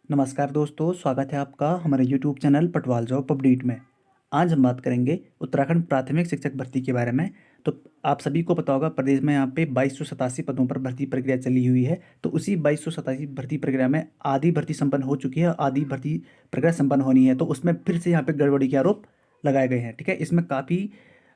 नमस्कार दोस्तों, स्वागत है आपका हमारे YouTube channel Patwal job update में। आज हम बात करेंगे उत्तराखंड प्राथमिक शिक्षक भर्ती के बारे में। तो आप सभी को पता होगा, प्रदेश में यहाँ पे 2287 पदों पर भर्ती प्रक्रिया चली हुई है। तो उसी 2287 भर्ती प्रक्रिया में आधी भर्ती संपन्न हो चुकी है, आधी भर्ती प्रक्रिया संपन्न होनी है। तो उसमें फिर से यहाँ पे गड़बड़ी के आरोप लगाए गए हैं। ठीक है, इसमें काफ़ी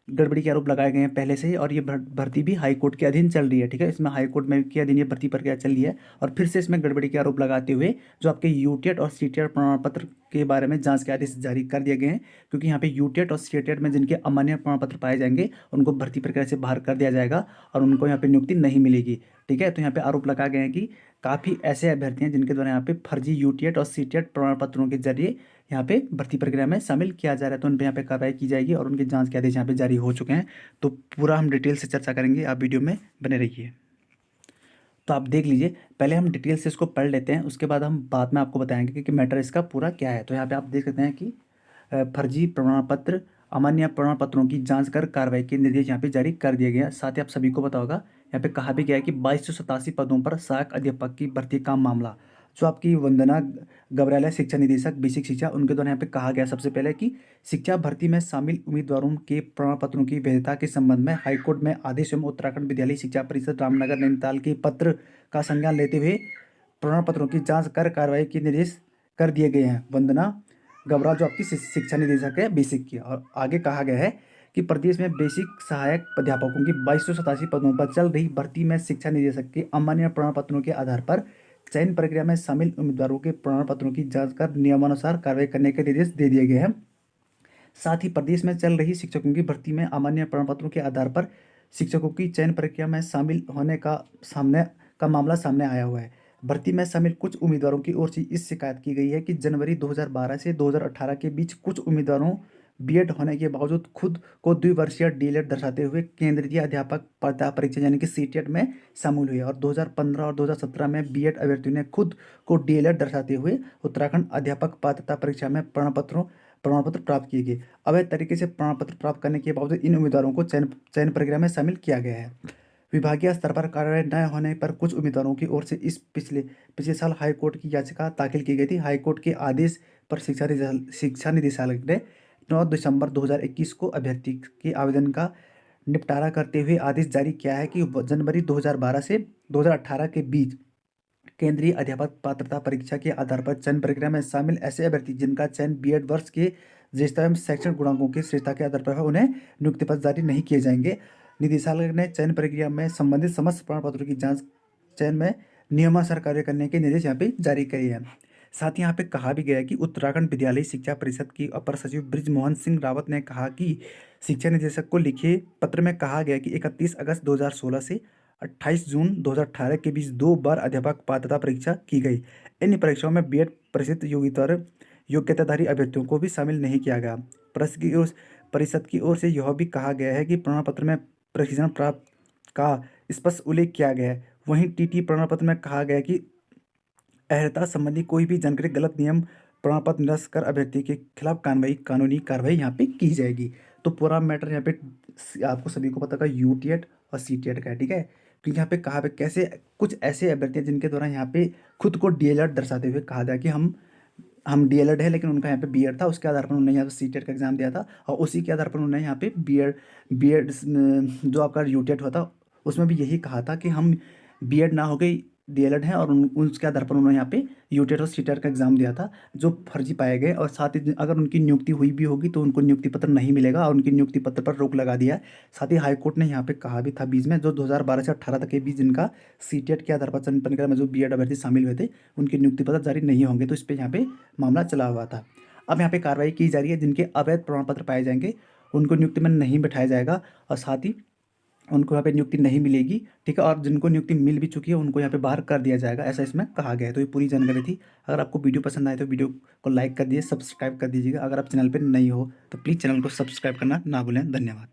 गड़बड़ी के आरोप लगाए गए हैं पहले से ही, और ये भर्ती भी हाई कोर्ट के अधीन चल रही है। ठीक है, इसमें हाई कोर्ट में के अधीन ये भर्ती प्रक्रिया चल रही है, और फिर से इसमें गड़बड़ी के आरोप लगाते हुए जो आपके यूटेट और सीटेट प्रमाण पत्र के बारे में जांच के आदेश जारी कर दिए गए हैं। क्योंकि यहाँ पे यूटेट और सीटेट में जिनके अमान्य प्रमाण पत्र पाए जाएंगे उनको भर्ती प्रक्रिया से बाहर कर दिया जाएगा और उनको यहाँ पे नियुक्ति नहीं मिलेगी। ठीक है, तो यहाँ पे आरोप लगाए गए हैं कि काफ़ी ऐसे अभ्यर्थी हैं जिनके द्वारा यहाँ पे फर्जी यूटेट और सीटेट प्रमाण पत्रों के जरिए यहाँ पे भर्ती प्रक्रिया में शामिल किया जा रहा है। तो उन पे यहाँ पे कार्रवाई की जाएगी और उनके जांच के आदेश यहाँ पे जारी हो चुके हैं। तो पूरा हम डिटेल से चर्चा करेंगे, आप वीडियो में बने रहिए। तो आप देख लीजिए, पहले हम डिटेल से इसको पढ़ लेते हैं, उसके बाद हम बाद में आपको बताएंगे कि मैटर इसका पूरा क्या है। तो यहाँ पे आप देख सकते हैं कि फर्जी प्रमाण पत्र, अमान्य प्रमाण पत्रों की जांच कर कार्रवाई के निर्देश यहाँ पे जारी कर दिए गए हैं। साथ ही आप सभी को पता होगा, यहाँ पे कहा भी गया है कि 2287 पदों पर सहायक अध्यापक की भर्ती का मामला, जो आपकी वंदना गबराला शिक्षा निदेशक बेसिक शिक्षा, उनके द्वारा यहाँ पे कहा गया सबसे पहले कि शिक्षा भर्ती में शामिल उम्मीदवारों के प्रमाण पत्रों की वैधता के संबंध में हाईकोर्ट में आदेश एवं उत्तराखंड विद्यालय शिक्षा परिषद रामनगर नैनीताल के पत्र का संज्ञान लेते हुए प्रमाण पत्रों की जांच कर कार्रवाई के निर्देश कर दिए गए हैं। वंदना गबरा जो आपकी शिक्षा निदेशक है बेसिक की, और आगे कहा गया है कि प्रदेश में बेसिक सहायक अध्यापकों की 2287 पदों पर चल रही भर्ती में शिक्षा निदेशक के अमान्य प्रमाण पत्रों के आधार पर चयन प्रक्रिया में शामिल उम्मीदवारों के प्रमाण पत्रों की जांच कर नियमानुसार कार्रवाई करने के निर्देश दे दिए गए हैं। साथ ही प्रदेश में चल रही शिक्षकों की भर्ती में अमान्य प्रमाण पत्रों के आधार पर शिक्षकों की चयन प्रक्रिया में शामिल होने का मामला सामने आया हुआ है। भर्ती में शामिल कुछ उम्मीदवारों की ओर से इस शिकायत की गई है कि जनवरी 2012 से 2018 के बीच कुछ उम्मीदवारों बीएड होने के बावजूद खुद को द्विवर्षीय डीएलएड दर्शाते हुए केंद्रीय अध्यापक पात्रता परीक्षा यानी कि सीटेट में शामिल हुए, और 2015 और 2017 में बीएड अभ्यर्थियों ने खुद को डीएलएड दर्शाते हुए उत्तराखंड अध्यापक पात्रता परीक्षा में प्रमाण पत्र प्राप्त किए गए। अवैध तरीके से प्रमाण पत्र प्राप्त करने के बावजूद इन उम्मीदवारों को चयन प्रक्रिया में शामिल किया गया है। विभागीय स्तर पर कार्रवाई न होने पर कुछ उम्मीदवारों की ओर से इस पिछले साल हाईकोर्ट की याचिका दाखिल की गई थी। हाईकोर्ट के आदेश पर शिक्षा निदेशालय ने 9 दिसंबर 2021 को अभ्यर्थी के आवेदन का निपटारा करते हुए आदेश जारी किया है कि जनवरी 2012 से 2018 के बीच केंद्रीय अध्यापक पात्रता परीक्षा के आधार पर चयन प्रक्रिया में शामिल ऐसे अभ्यर्थी जिनका चयन बीएड वर्ष के ज्येष्ठता एवं शैक्षणिक गुणांकों की श्रेष्ठता के आधार पर है, उन्हें नियुक्ति पत्र जारी नहीं किए जाएंगे। निदेशालय ने चयन प्रक्रिया में संबंधित समस्त प्रमाण पत्रों की जांच चयन में नियमानुसार कार्य करने के निर्देश यहाँ पे जारी किए हैं। साथ ही यहाँ पे कहा भी गया है कि उत्तराखंड विद्यालय शिक्षा परिषद की अपर सचिव ब्रिजमोहन सिंह रावत ने कहा कि शिक्षा निदेशक को लिखे पत्र में कहा गया कि 31 अगस्त 2016 से 28 जून 2018 के बीच 2 बार अध्यापक पात्रता परीक्षा की गई। इन परीक्षाओं में बीएड योग्यताधारी अभ्यर्थियों को भी शामिल नहीं किया गया। परिषद की ओर से यह भी कहा गया है कि प्रमाण पत्र में प्रशिक्षण प्राप्त का स्पष्ट उल्लेख किया गया है। वहीं टीटी प्रमाण पत्र में कहा गया है कि अर्हता संबंधी कोई भी जानकारी गलत नियम प्रमाण पत्र निरस्त कर अभ्यर्थी के खिलाफ कानूनी कार्रवाई यहाँ पे की जाएगी। तो पूरा मैटर यहाँ पे आपको सभी को पता होगा यूटीएट और सीटीएट का है। ठीक है, क्योंकि यहाँ पे कहा पे कैसे कुछ ऐसे अभ्यर्थी हैं जिनके द्वारा यहाँ पे खुद को डीएलएड दर्शाते हुए कहा जाए कि हम डीएलएड है, लेकिन उनका यहाँ पे बीएड था। उसके आधार पर उन्होंने यहाँ पे सीटेट का एग्जाम दिया था, और उसी के आधार पर उन्होंने यहाँ पे बीएड जो आपका यूटेट हुआ था उसमें भी यही कहा था कि हम बीएड ना हो गई डीएलएड हैं, और उसके आधार पर उन्होंने यहाँ पे यूटेट और सीटेट का एग्जाम दिया था, जो फर्जी पाए गए। और साथ ही अगर उनकी नियुक्ति हुई भी होगी तो उनको नियुक्ति पत्र नहीं मिलेगा, और उनकी नियुक्ति पत्र पर रोक लगा दिया है। साथ ही हाईकोर्ट ने यहाँ पे कहा भी था बीच में, जो 2012 से 18 तक के बीच जिनका सीटेट के आधार पर चयन प्रक्रिया में जो बीएड अभ्यर्थी शामिल हुए थे उनकी नियुक्ति पत्र जारी नहीं होंगे। तो इस पर यहाँ पे मामला चला हुआ था। अब यहाँ पे कार्रवाई की जा रही है, जिनके अवैध प्रमाण पत्र पाए जाएंगे उनको नियुक्ति में नहीं बैठाया जाएगा, और साथ ही उनको यहाँ पे नियुक्ति नहीं मिलेगी। ठीक है, और जिनको नियुक्ति मिल भी चुकी है उनको यहाँ पे बाहर कर दिया जाएगा, ऐसा इसमें कहा गया है। तो ये पूरी जानकारी थी। अगर आपको वीडियो पसंद आए तो वीडियो को लाइक कर दीजिए, सब्सक्राइब कर दीजिएगा। अगर आप चैनल पर नहीं हो तो प्लीज़ चैनल को सब्सक्राइब करना ना भूलें। धन्यवाद।